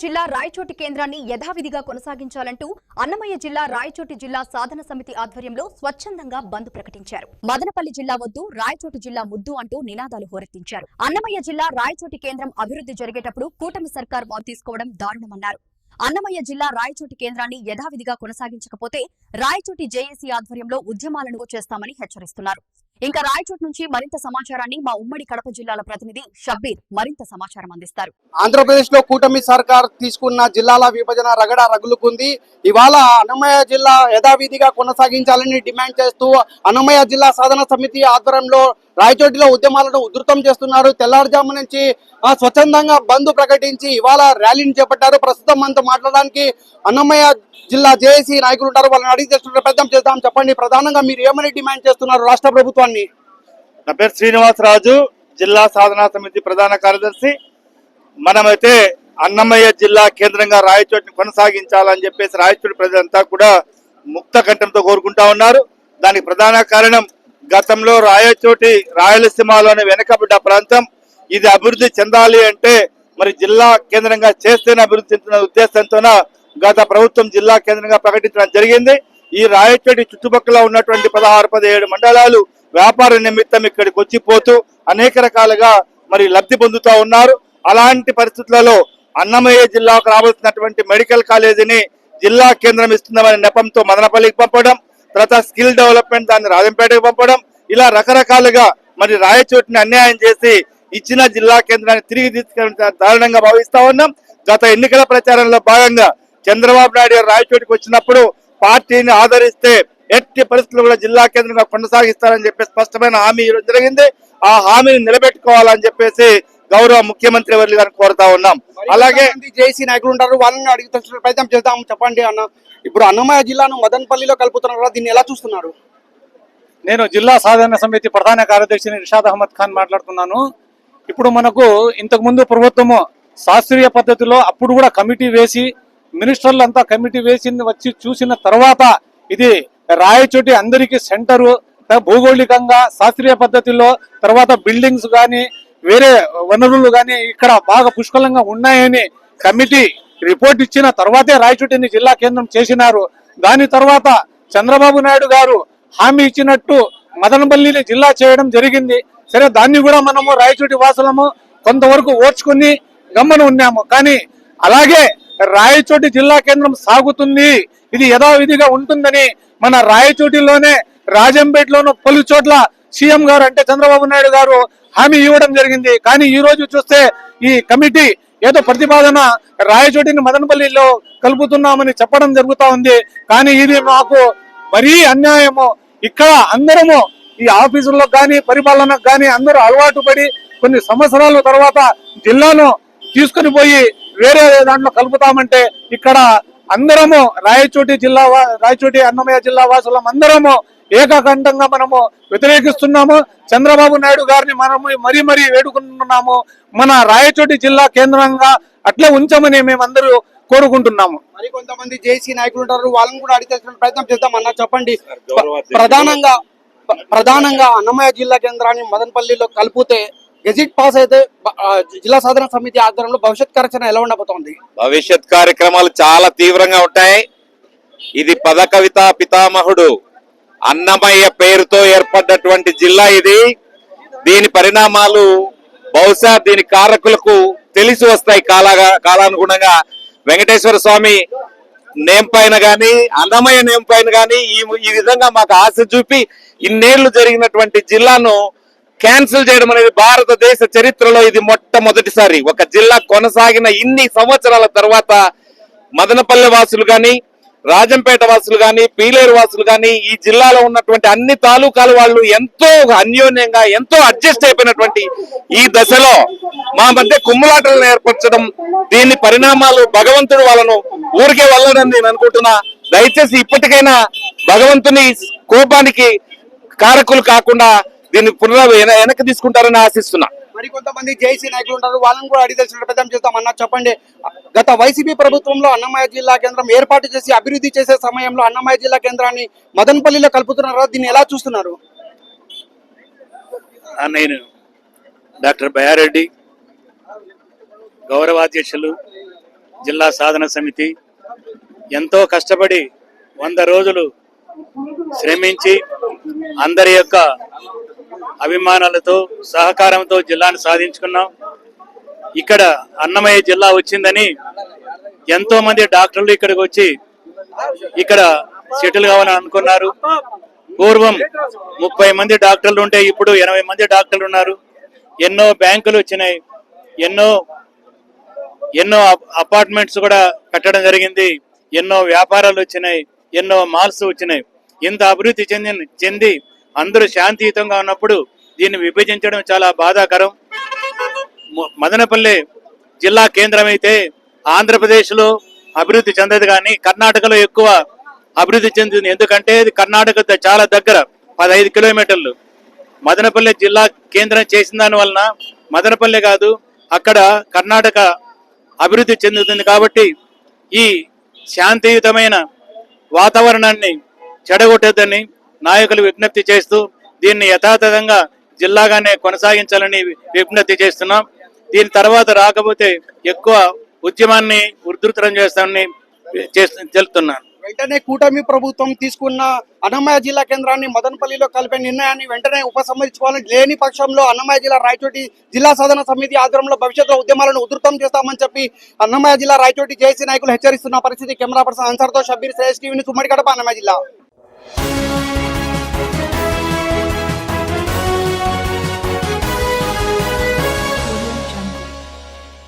జిల్లా రాయచోటి కేంద్రాన్ని యథావిధిగా కొనసాగించాలంటూ అన్నమయ్య జిల్లా రాయచోటి జిల్లా సాధన సమితి ఆధ్వర్యంలో స్వచ్ఛందంగా బంద్ ప్రకటించారు. మదనపల్లి జిల్లా వద్దు, రాయచోటి జిల్లా ముద్దు అంటూ నినాదాలు హోరెత్తించారు. అన్నమయ్య జిల్లా రాయచోటి కేంద్రం అభివృద్ధి జరిగేటప్పుడు కూటమి సర్కార్ తీసుకోవడం దారుణమన్నారు. అన్నమయ్య జిల్లా రాయచోటి కేంద్రాన్ని యథావిధిగా కొనసాగించకపోతే రాయచోటి జేఏసీ ఆధ్వర్యంలో ఉద్యమాలను చేస్తామని హెచ్చరిస్తున్నారు. ఇంకా రాయచోటి నుంచి మరింత సమాచారాన్ని మా ఉమ్మడి కడప జిల్లాల ప్రతినిధి షబ్బీర్ మరింత సమాచారం అందిస్తారు. ఆంధ్రప్రదేశ్ లో కూటమి సర్కార్ తీసుకున్న జిల్లాల విభజన రగడ రగులుకుంది. ఇవాళ అన్నమయ్య జిల్లా యథావిధిగా కొనసాగించాలని డిమాండ్ చేస్తూ అన్నమయ్య జిల్లా సాధన సమితి ఆధ్వర్యంలో రాయచోటిలో ఉద్యమాలను ఉధృతం చేస్తున్నారు. తెల్లారుజాము నుంచి స్వచ్ఛందంగా బంద్ ప్రకటించి ఇవాళ ర్యాలీని చేపట్టారు. ప్రస్తుతం మనతో మాట్లాడడానికి అన్నమయ్య జిల్లా జేఏసీ నాయకులు ఉంటారు. వాళ్ళని అడిగి తెలుసుకునే ప్రయత్నం చేద్దాం. చెప్పండి, ప్రధానంగా మీరు ఏమని డిమాండ్ చేస్తున్నారు రాష్ట్ర ప్రభుత్వాన్ని? నా పేరు శ్రీనివాసరాజు, జిల్లా సాధనా సమితి ప్రధాన కార్యదర్శి. మనమైతే అన్నమయ్య జిల్లా కేంద్రంగా రాయచోటిని కొనసాగించాలని చెప్పేసి రాయచోటి ప్రజలంతా కూడా ముక్త కంఠంతో కోరుకుంటా ఉన్నారు. దానికి ప్రధాన కారణం గతంలో రాయచోటి రాయలసీమలోని వెనుకబడ్డ ప్రాంతం. ఇది అభివృద్ధి చెందాలి అంటే మరి జిల్లా కేంద్రంగా చేస్తేనే అభివృద్ధి చెందుతున్న ఉద్దేశంతోన గత ప్రభుత్వం జిల్లా కేంద్రంగా ప్రకటించడం జరిగింది. ఈ రాయచోటి చుట్టుపక్కల ఉన్నటువంటి 16-17 మండలాలు వ్యాపార నిమిత్తం ఇక్కడికి వచ్చిపోతూ అనేక రకాలుగా మరి లబ్ధి పొందుతూ ఉన్నారు. అలాంటి పరిస్థితులలో అన్నమయ్య జిల్లాకు రావాల్సినటువంటి మెడికల్ కాలేజీని జిల్లా కేంద్రం ఇస్తుందనే నెపంతో మదనపల్లికి పంపడం, తర్వాత స్కిల్ డెవలప్మెంట్ దాన్ని రాజంపేటకు పంపడం, ఇలా రకరకాలుగా మరి రాయచోటిని అన్యాయం చేసి ఇచ్చిన జిల్లా కేంద్రాన్ని తిరిగి తీసుకెళ్ళడం దారుణంగా భావిస్తా ఉన్నాం. గత ఎన్నికల ప్రచారంలో భాగంగా చంద్రబాబు నాయుడు గారు రాయచోటికి వచ్చినప్పుడు పార్టీని ఆదరిస్తే ఎట్టి పరిస్థితుల్లో కూడా జిల్లా కేంద్రంగా కొనసాగిస్తారని చెప్పి స్పష్టమైన హామీ ఇవ్వడం జరిగింది. ఆ హామీని నిలబెట్టుకోవాలని చెప్పేసి గౌరవ ముఖ్యమంత్రి వర్యులు గారిని కోరుతా ఉన్నాం. అలాగే జేఏసీ నాయకులు ఉంటారు, వాళ్ళని అడిగి తెలుసుకునే ప్రయత్నం చేద్దాం. చెప్పండి అన్న, ఇప్పుడు అన్నమయ్య జిల్లాను మదనపల్లిలో కలుపుతున్నారు కదా, దీన్ని ఎలా చూస్తున్నారు? నేను జిల్లా సాధన సమితి ప్రధాన కార్యదర్శిని ఇర్షాద్ అహ్మద్ ఖాన్ మాట్లాడుతున్నాను. ఇప్పుడు మనకు ఇంతకు ముందు ప్రభుత్వము శాస్త్రీయ పద్ధతిలో అప్పుడు కూడా కమిటీ వేసి మినిస్టర్లు అంతా కమిటీ వేసింది వచ్చి చూసిన తర్వాత ఇది రాయచోటి అందరికీ సెంటరు, భౌగోళికంగా శాస్త్రీయ పద్ధతిలో తర్వాత బిల్డింగ్స్ కానీ వేరే వనరులు కానీ ఇక్కడ బాగా పుష్కలంగా ఉన్నాయని కమిటీ రిపోర్ట్ ఇచ్చిన తర్వాతే రాయచోటిని జిల్లా కేంద్రం చేసినారు. దాని తర్వాత చంద్రబాబు నాయుడు గారు హామీ ఇచ్చినట్టు మదనపల్లిని జిల్లా చేయడం జరిగింది. సరే, దాన్ని కూడా మనము రాయచోటి వాసులము కొంతవరకు ఓర్చుకుని గమ్మన ఉన్నాము. కానీ అలాగే రాయచోటి జిల్లా కేంద్రం సాగుతుంది, ఇది యథావిధిగా ఉంటుందని మన రాయచోటిలోనే రాజంపేటలోనూ పలు చోట్ల సీఎం గారు అంటే చంద్రబాబు నాయుడు గారు హామీ ఇవ్వడం జరిగింది. కానీ ఈ రోజు చూస్తే ఈ కమిటీ ఏదో ప్రతిపాదన రాయచోటిని మదనపల్లిలో కలుపుతున్నామని చెప్పడం జరుగుతా ఉంది. కానీ ఇది మాకు మరీ అన్యాయము. ఇక్కడ అందరము ఈ ఆఫీసుల్లో కానీ పరిపాలనకు కానీ అందరూ అలవాటు పడి కొన్ని సంవత్సరాల తర్వాత జిల్లాను తీసుకుని పోయి వేరే దాంట్లో కలుపుతామంటే ఇక్కడ అందరము రాయచోటి అన్నమయ్య జిల్లా వాసులం అందరము ఏకకంఠంగా మనము వ్యతిరేకిస్తున్నాము. చంద్రబాబు నాయుడు గారిని మనము మరీ వేడుకుంటున్నాము. మన రాయచోటి జిల్లా కేంద్రంగా అట్లే ఉంచమని మేమందరూ కోరుకుంటున్నాము. మరి కొంతమంది జేఏసీ నాయకులు ఉంటారు, వాళ్ళని కూడా అడిగి తెలుసుకునే ప్రయత్నం చేద్దాం. అన్న చెప్పండి, ప్రధానంగా అన్నమయ్య జిల్లా కేంద్రాన్ని మదనపల్లిలో కలిపితే గెజిట్ పాస్ అయితే జిల్లా సాధన సమితి ఆధ్వర్యంలో భవిష్యత్ కార్యాచరణ ఎలా ఉండబోతోంది? భవిష్యత్ కార్యక్రమాలు చాలా తీవ్రంగా ఉంటాయి. ఇది పద కవిత పితామహుడు అన్నమయ్య పేరుతో ఏర్పడ్డటువంటి జిల్లా ఇది. దీని పరిణామాలు బహుశా దీని కారకులకు తెలిసి వస్తాయి కాలానుగుణంగా. వెంకటేశ్వర స్వామి నేమ్ పైన గాని అన్నమయ్య నేమ్ పైన గాని ఈ విధంగా మాకు ఆశ చూపి ఇన్నేళ్లు జరిగినటువంటి జిల్లాను క్యాన్సిల్ చేయడం అనేది భారతదేశ చరిత్రలో ఇది మొట్టమొదటిసారి. ఒక జిల్లా కొనసాగిన ఇన్ని సంవత్సరాల తర్వాత మదనపల్లె వాసులు గాని, రాజంపేట వాసులు గాని, పీలేరు వాసులు గాని, ఈ జిల్లాలో ఉన్నటువంటి అన్ని తాలూకాల వాళ్ళు ఎంతో అన్యోన్యంగా ఎంతో అడ్జస్ట్ అయిపోయినటువంటి ఈ దశలో మా మధ్య కుమ్ములాటలను ఏర్పరచడం, దీని పరిణామాలు భగవంతుడు వాళ్ళను ఊరికే వెళ్ళదని నేను అనుకుంటున్నా. దయచేసి ఇప్పటికైనా భగవంతుని కోపానికి కారకులు కాకుండా దీన్ని వెనక్కి తీసుకుంటారని ఆశిస్తున్నా. మరి కొంతమంది జేఏసీ నాయకులు ఉంటారు, వాళ్ళని కూడా అడిగి తెలుసుకునే ప్రయత్నం చేస్తాం. అన్న చెప్పండి, గత వైసీపీ ప్రభుత్వంలో అన్నమయ్య జిల్లా కేంద్రం ఏర్పాటు చేసి అభివృద్ధి చేసే సమయంలో అన్నమయ్య జిల్లా కేంద్రాన్ని మదనపల్లిలో కలుపుతున్నారు, దీన్ని ఎలా చూస్తున్నారు? నేను డాక్టర్ బయారెడ్డి, గౌరవాధ్యక్షులు జిల్లా సాధన సమితి ఎంతో కష్టపడి 100 రోజులు శ్రమించి అందరి యొక్క అభిమానాలతో సహకారంతో జిల్లాను సాధించుకున్నాం. ఇక్కడ అన్నమయ్య జిల్లా వచ్చిందని ఎంతో మంది డాక్టర్లు ఇక్కడికి వచ్చి ఇక్కడ సెటిల్ కావాలని అనుకున్నారు. పూర్వం 30 మంది డాక్టర్లు ఉంటే ఇప్పుడు 80 మంది డాక్టర్లు ఉన్నారు. ఎన్నో బ్యాంకులు వచ్చినాయి, ఎన్నో అపార్ట్మెంట్స్ కూడా కట్టడం జరిగింది, ఎన్నో వ్యాపారాలు వచ్చినాయి, ఎన్నో మాల్స్ వచ్చినాయి. ఇంత అభివృద్ధి చెంది అందరూ శాంతియుతంగా ఉన్నప్పుడు దీన్ని విభజించడం చాలా బాధాకరం. మదనపల్లి జిల్లా కేంద్రం అయితే ఆంధ్రప్రదేశ్లో అభివృద్ధి చెందదు, కానీ కర్ణాటకలో ఎక్కువ అభివృద్ధి చెందింది. ఎందుకంటే ఇది కర్ణాటక చాలా దగ్గర, 15 కిలోమీటర్లు. మదనపల్లి జిల్లా కేంద్రం చేసిన దాని వలన మదనపల్లి కాదు, అక్కడ కర్ణాటక అభివృద్ధి చెందుతుంది. కాబట్టి ఈ శాంతియుతమైన వాతావరణాన్ని చెడగొట్టొద్దని నాయకులు విజ్ఞప్తి చేస్తూ దీన్ని యథాతథంగా జిల్లాగానే కొనసాగించాలని విజ్ఞప్తి చేస్తున్నాం. దీని తర్వాత రాకపోతే ఎక్కువ ఉద్యమాన్ని ఉధృతం చేస్తామని తెలుపుతున్నాను. వెంటనే కూటమి ప్రభుత్వం తీసుకున్న అన్నమయ్య జిల్లా కేంద్రాన్ని మదనపల్లిలో కలిపే నిర్ణయాన్ని వెంటనే ఉపసంహరించుకోవాలని, లేని పక్షంలో అన్నమయ్య జిల్లా రాయచోటి జిల్లా సాధన సమితి ఆధ్వర్యంలో భవిష్యత్తులో ఉద్యమాలను ఉధృతం చేస్తామని చెప్పి అన్నమయ్య జిల్లా రాయచోటి జేఏసీ నాయకులు హెచ్చరిస్తున్న పరిస్థితి. కెమెరా పర్సన్ అన్సార్తో షబ్బీర్, శ్రేయస్ టీవీ న్యూస్, ఉమ్మడి కడప, అన్నమయ్య జిల్లా.